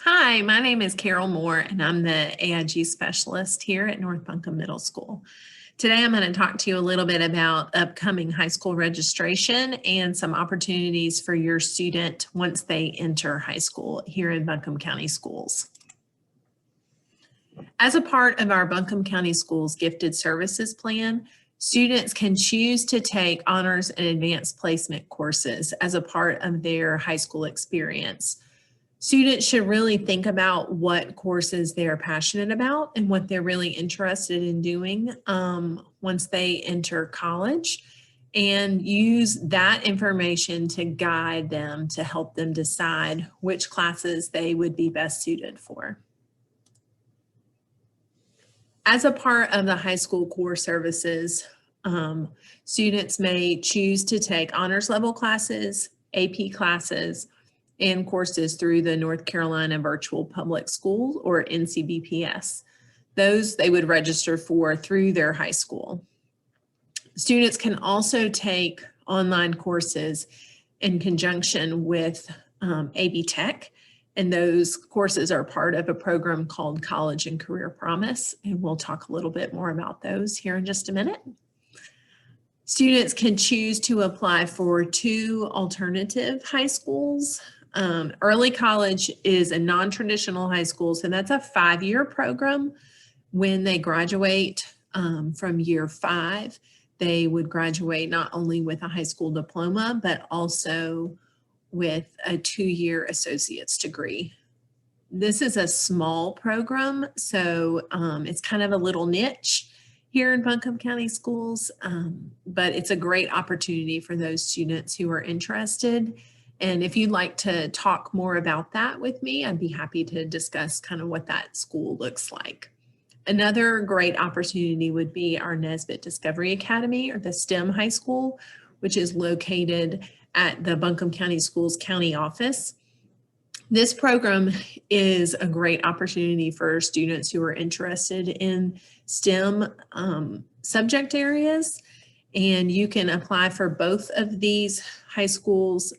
Hi, my name is Carol Moore, and I'm the AIG specialist here at North Buncombe Middle School. Today, I'm going to talk to you a little bit about upcoming high school registration and some opportunities for your student once they enter high school here in Buncombe County Schools. As a part of our Buncombe County Schools Gifted Services Plan, students can choose to take honors and advanced placement courses as a part of their high school experience. Students should really think about what courses they're passionate about and what they're really interested in doing once they enter college, and use that information to guide them to help them decide which classes they would be best suited for. As a part of the high school core services, students may choose to take honors level classes, AP classes, and courses through the North Carolina Virtual Public School, or NCBPS. Those they would register for through their high school. Students can also take online courses in conjunction with AB Tech, and those courses are part of a program called College and Career Promise, and we'll talk a little bit more about those here in just a minute. Students can choose to apply for 2 alternative high schools. Early college is a non-traditional high school, so that's a 5-year program. When they graduate from year 5, they would graduate not only with a high school diploma, but also with a 2-year associate's degree. This is a small program, so it's kind of a little niche here in Buncombe County Schools, but it's a great opportunity for those students who are interested. And if you'd like to talk more about that with me, I'd be happy to discuss kind of what that school looks like. Another great opportunity would be our Nesbitt Discovery Academy, or the STEM High School, which is located at the Buncombe County Schools County office. This program is a great opportunity for students who are interested in STEM subject areas, and you can apply for both of these high schools.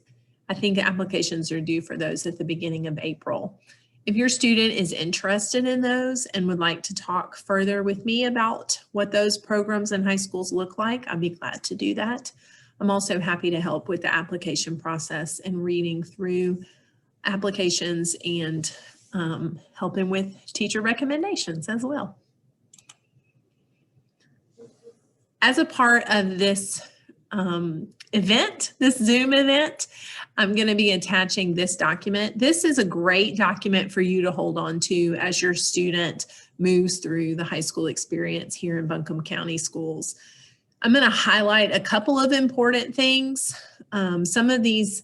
I think applications are due for those at the beginning of April. If your student is interested in those and would like to talk further with me about what those programs in high schools look like, I'd be glad to do that. I'm also happy to help with the application process and reading through applications and helping with teacher recommendations as well. As a part of this event, this Zoom event, I'm going to be attaching this document. This is a great document for you to hold on to as your student moves through the high school experience here in Buncombe County Schools. I'm going to highlight a couple of important things. Some of these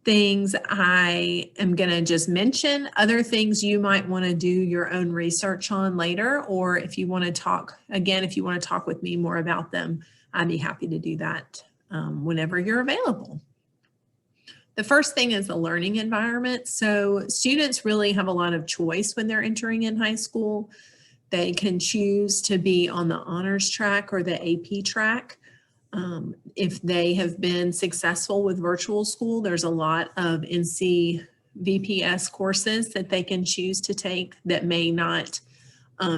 things I am going to just mention. Other things you might want to do your own research on later, or if you want to talk, again, if you want to talk with me more about them, I'd be happy to do that whenever you're available. The first thing is the learning environment. So students really have a lot of choice when they're entering in high school. They can choose to be on the honors track or the AP track. If they have been successful with virtual school, there's a lot of NCVPS courses that they can choose to take that may not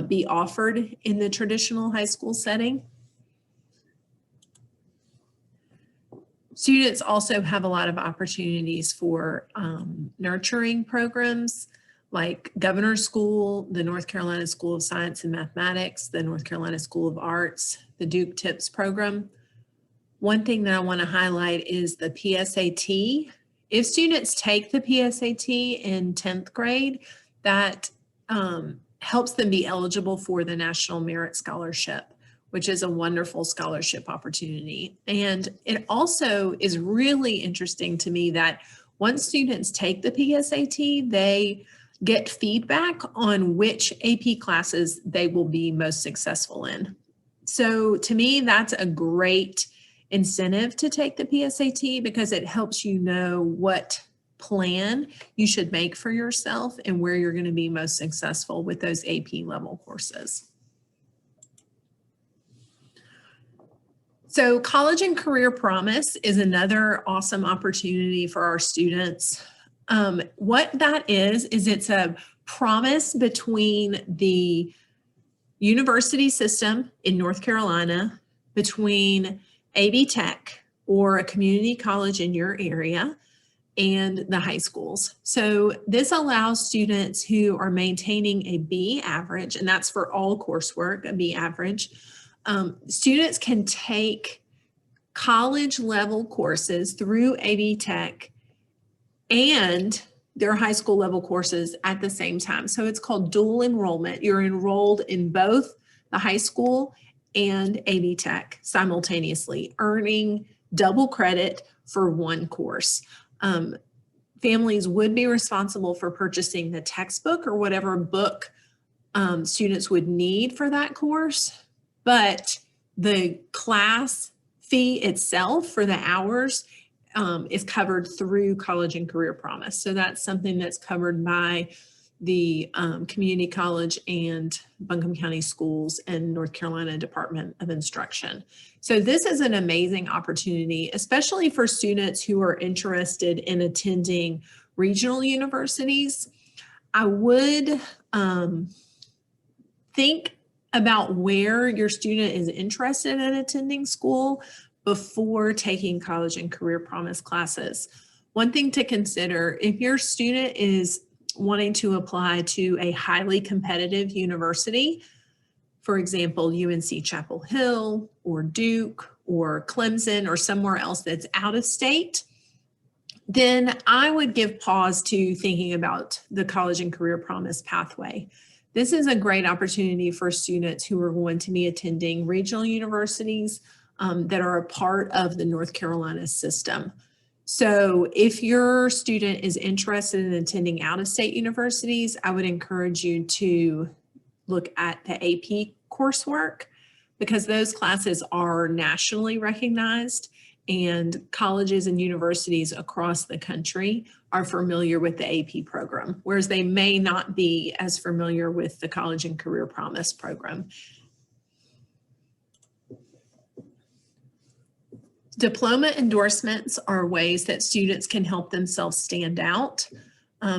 be offered in the traditional high school setting. Students also have a lot of opportunities for nurturing programs like Governor's School, the North Carolina School of Science and Mathematics, the North Carolina School of Arts, the Duke TIPS program. One thing that I want to highlight is the PSAT. If students take the PSAT in 10th grade, that helps them be eligible for the National Merit Scholarship, which is a wonderful scholarship opportunity. And it also is really interesting to me that once students take the PSAT, they get feedback on which AP classes they will be most successful in. So to me, that's a great incentive to take the PSAT, because it helps you know what plan you should make for yourself and where you're going to be most successful with those AP level courses. So College and Career Promise is another awesome opportunity for our students. What that is it's a promise between the university system in North Carolina, between AIG Tech or a community college in your area, and the high schools. So this allows students who are maintaining a B average, and that's for all coursework, a B average. Students can take college level courses through AIG Tech and their high school level courses at the same time. So it's called dual enrollment. You're enrolled in both the high school and AIG Tech simultaneously, earning double credit for one course. Families would be responsible for purchasing the textbook or whatever book students would need for that course, but the class fee itself for the hours is covered through College and Career Promise. So that's something that's covered by the Community College and Buncombe County Schools and North Carolina Department of Instruction. So this is an amazing opportunity, especially for students who are interested in attending regional universities. I would think about where your student is interested in attending school before taking College and Career Promise classes. One thing to consider, if your student is wanting to apply to a highly competitive university, for example, UNC Chapel Hill or Duke or Clemson or somewhere else that's out of state, then I would give pause to thinking about the College and Career Promise pathway. This is a great opportunity for students who are going to be attending regional universities that are a part of the North Carolina system. So if your student is interested in attending out-of-state universities, I would encourage you to look at the AP coursework because those classes are nationally recognized and colleges and universities across the country are familiar with the AP program, whereas they may not be as familiar with the College and Career Promise program. Diploma endorsements are ways that students can help themselves stand out.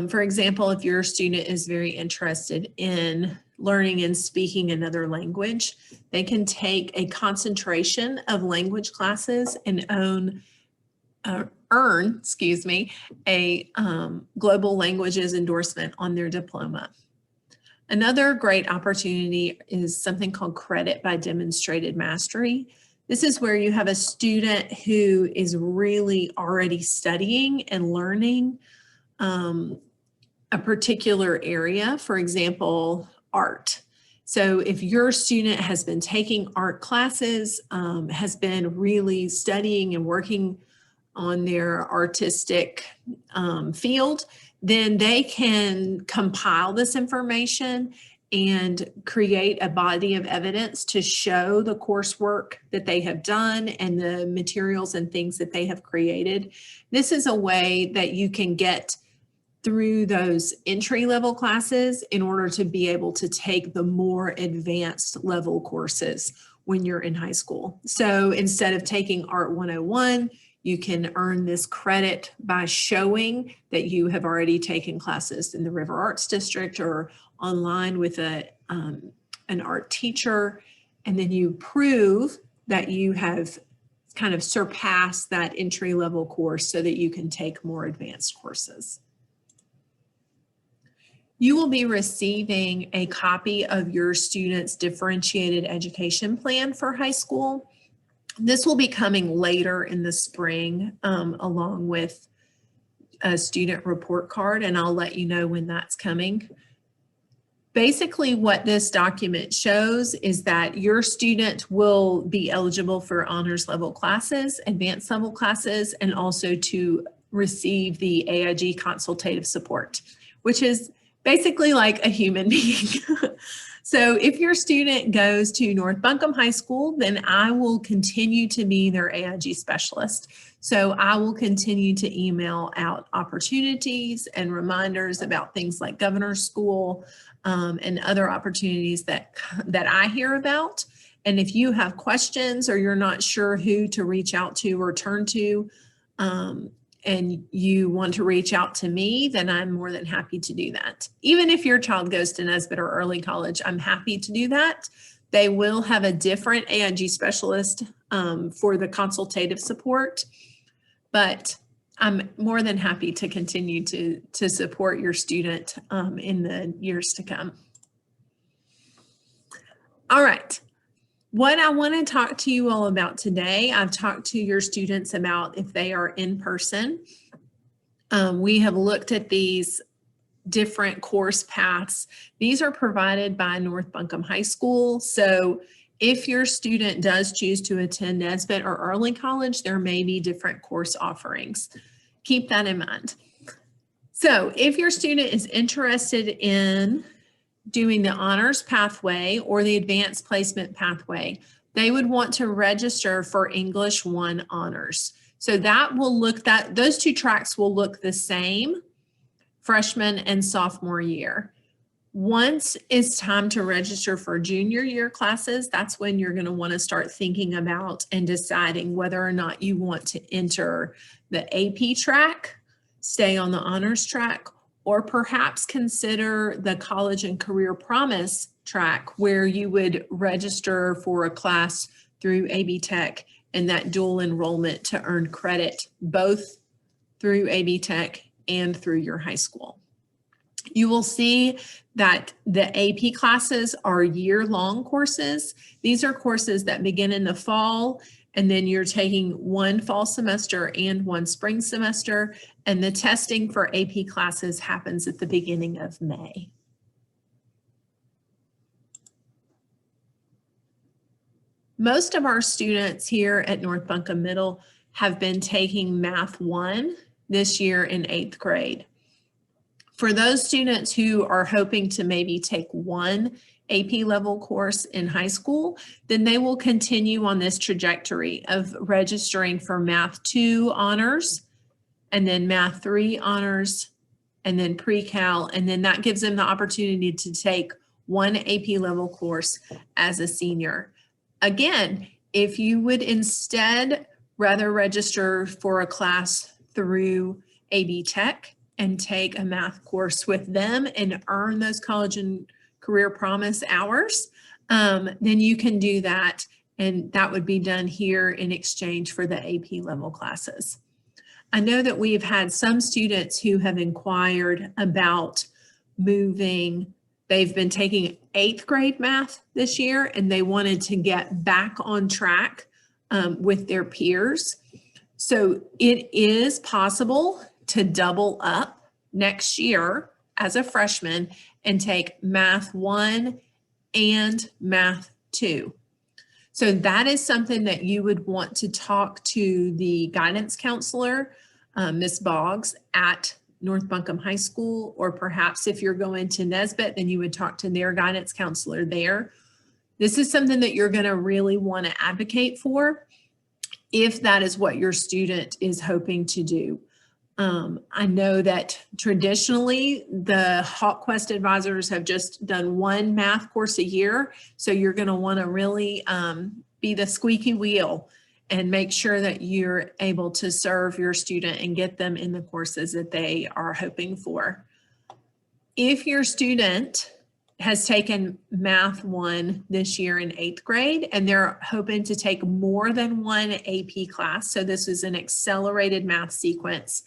For example, if your student is very interested in learning and speaking another language, they can take a concentration of language classes and earn a global languages endorsement on their diploma. Another great opportunity is something called credit by demonstrated mastery. This is where you have a student who is really already studying and learning a particular area, for example, art. So if your student has been taking art classes, has been really studying and working on their artistic field, then they can compile this information and create a body of evidence to show the coursework that they have done and the materials and things that they have created. This is a way that you can get through those entry-level classes in order to be able to take the more advanced level courses when you're in high school. So instead of taking Art 101, you can earn this credit by showing that you have already taken classes in the River Arts District or online with an art teacher, and then you prove that you have kind of surpassed that entry-level course so that you can take more advanced courses. You will be receiving a copy of your student's differentiated education plan for high school. This will be coming later in the spring along with a student report card, and I'll let you know when that's coming. Basically, what this document shows is that your student will be eligible for honors level classes, advanced level classes, and also to receive the AIG consultative support, which is basically like a human being. So if your student goes to North Buncombe High School, then I will continue to be their AIG specialist. So I will continue to email out opportunities and reminders about things like Governor's School and other opportunities that I hear about. And if you have questions or you're not sure who to reach out to or turn to, and you want to reach out to me, then I'm more than happy to do that. Even if your child goes to Nesbitt or early college, I'm happy to do that. They will have a different AIG specialist for the consultative support, but I'm more than happy to continue to support your student in the years to come. All right. What I want to talk to you all about today, I've talked to your students about if they are in person. We have looked at these different course paths. These are provided by North Buncombe High School. So if your student does choose to attend Nesbitt or early college, there may be different course offerings. Keep that in mind. So if your student is interested in doing the honors pathway or the advanced placement pathway, they would want to register for English 1 honors. So that will look, those two tracks will look the same freshman and sophomore year. Once it's time to register for junior year classes, that's when you're going to want to start thinking about and deciding whether or not you want to enter the AP track, stay on the honors track, or perhaps consider the college and career promise track where you would register for a class through AB Tech and that dual enrollment to earn credit both through AB Tech and through your high school. You will see that the AP classes are year-long courses. These are courses that begin in the fall, and then you're taking 1 fall semester and 1 spring semester, and the testing for AP classes happens at the beginning of May. Most of our students here at North Buncombe Middle have been taking Math 1 this year in 8th grade. For those students who are hoping to maybe take 1 AP level course in high school, then they will continue on this trajectory of registering for Math 2 honors, and then Math 3 honors, and then pre-cal, and then that gives them the opportunity to take 1 AP level course as a senior. Again, if you would instead rather register for a class through AB Tech and take a math course with them and earn those college and career promise hours, then you can do that, and that would be done here in exchange for the AP level classes. I know that we've had some students who have inquired about moving. They've been taking 8th grade math this year and they wanted to get back on track with their peers. So it is possible to double up next year as a freshman and take Math 1 and Math 2. So that is something that you would want to talk to the guidance counselor, Ms. Boggs, at North Buncombe High School, or perhaps if you're going to Nesbitt, then you would talk to their guidance counselor there. This is something that you're going to really want to advocate for if that is what your student is hoping to do. I know that traditionally the Hawk Quest advisors have just done 1 math course a year. So you're going to want to really be the squeaky wheel and make sure that you're able to serve your student and get them in the courses that they are hoping for. If your student has taken Math 1 this year in 8th grade and they're hoping to take more than 1 AP class, so this is an accelerated math sequence,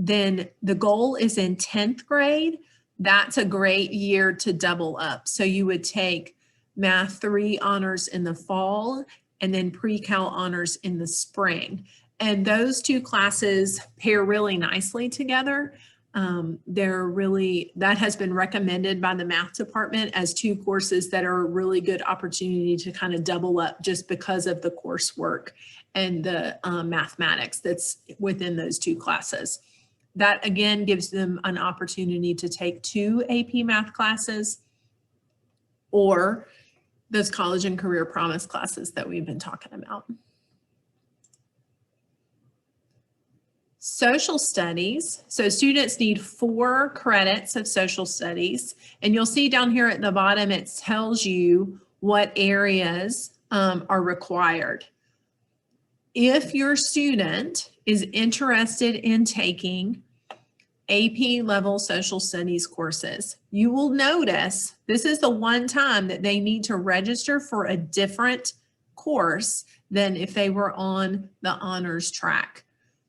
then the goal is in 10th grade. That's a great year to double up. So you would take Math 3 honors in the fall and then pre-cal honors in the spring. And those 2 classes pair really nicely together. That has been recommended by the math department as 2 courses that are a really good opportunity to kind of double up just because of the coursework and the mathematics that's within those 2 classes. That again gives them an opportunity to take 2 AP math classes or those college and career promise classes that we've been talking about. Social studies. So students need 4 credits of social studies. And you'll see down here at the bottom, it tells you what areas are required. if your student is interested in taking AP level social studies courses, you will notice this is the one time that they need to register for a different course than if they were on the honors track.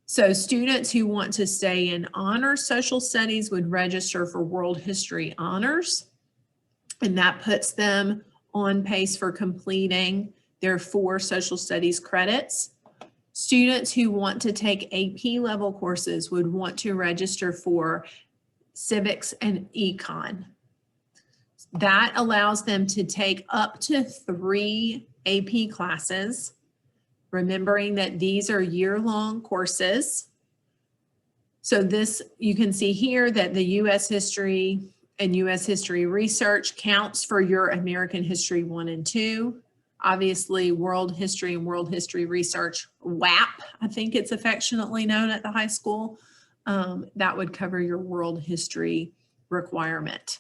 So students who want to stay in honors social studies would register for world history honors, and that puts them on pace for completing their 4 social studies credits. Students who want to take AP level courses would want to register for civics and econ. That allows them to take up to 3 AP classes, remembering that these are year-long courses. So this, you can see here that the U.S. history and U.S. history research counts for your American history 1 and 2. Obviously, world history and world history research, WAP, I think it's affectionately known at the high school, that would cover your world history requirement.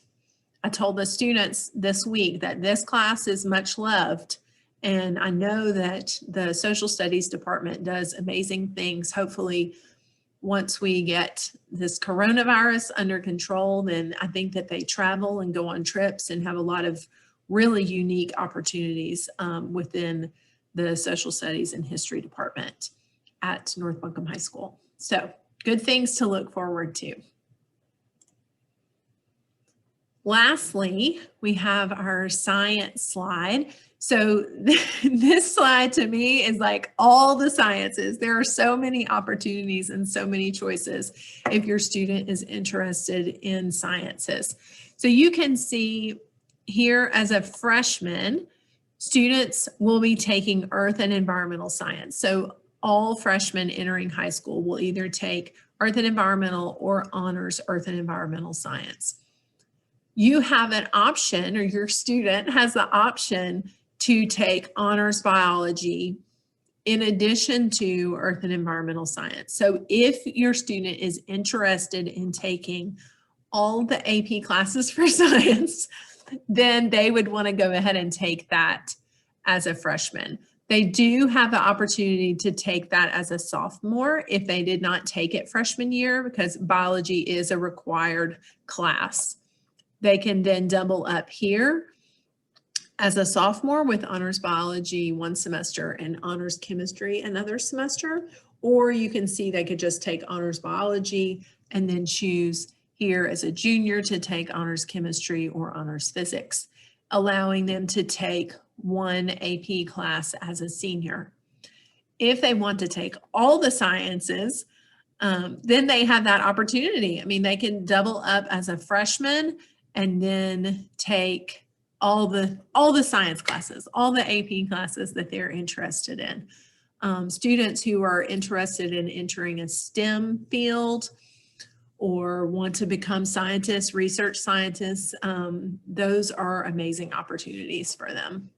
I told the students this week that this class is much loved, and I know that the social studies department does amazing things. Hopefully, once we get this coronavirus under control, then I think that they travel and go on trips and have a lot of really unique opportunities within the social studies and history department at North Buncombe High School. So good things to look forward to. Lastly, we have our science slide. So this slide to me is like all the sciences. There are so many opportunities and so many choices if your student is interested in sciences. So you can see here as a freshman, students will be taking earth and environmental science. So all freshmen entering high school will either take earth and environmental or honors earth and environmental science. You have an option, or your student has the option to take honors biology in addition to earth and environmental science. So if your student is interested in taking all the AP classes for science, then they would want to go ahead and take that as a freshman. They do have the opportunity to take that as a sophomore if they did not take it freshman year, because biology is a required class. They can then double up here as a sophomore with honors biology 1 semester and honors chemistry another semester, or you can see they could just take honors biology and then choose here as a junior to take honors chemistry or honors physics, allowing them to take 1 AP class as a senior. If they want to take all the sciences, then they have that opportunity. I mean, they can double up as a freshman and then take all the science classes, all the AP classes that they're interested in. Students who are interested in entering a STEM field or want to become scientists, research scientists, those are amazing opportunities for them.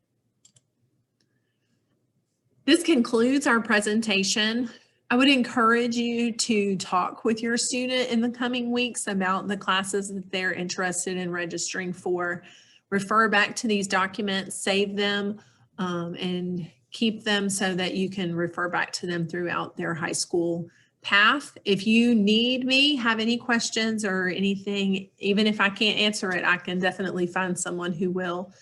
This concludes our presentation. I would encourage you to talk with your student in the coming weeks about the classes that they're interested in registering for. Refer back to these documents, save them, and keep them so that you can refer back to them throughout their high school path. If you need me, have any questions or anything, even if I can't answer it, I can definitely find someone who will.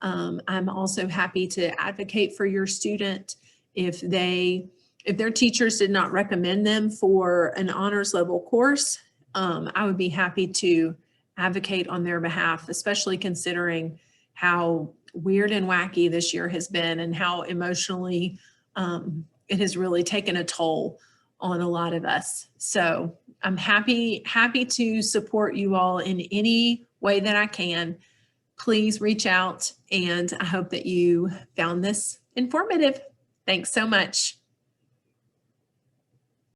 I'm also happy to advocate for your student if their teachers did not recommend them for an honors level course. I would be happy to advocate on their behalf, especially considering how weird and wacky this year has been and how emotionally it has really taken a toll on a lot of us. So I'm happy to support you all in any way that I can. Please reach out, and I hope that you found this informative. Thanks so much.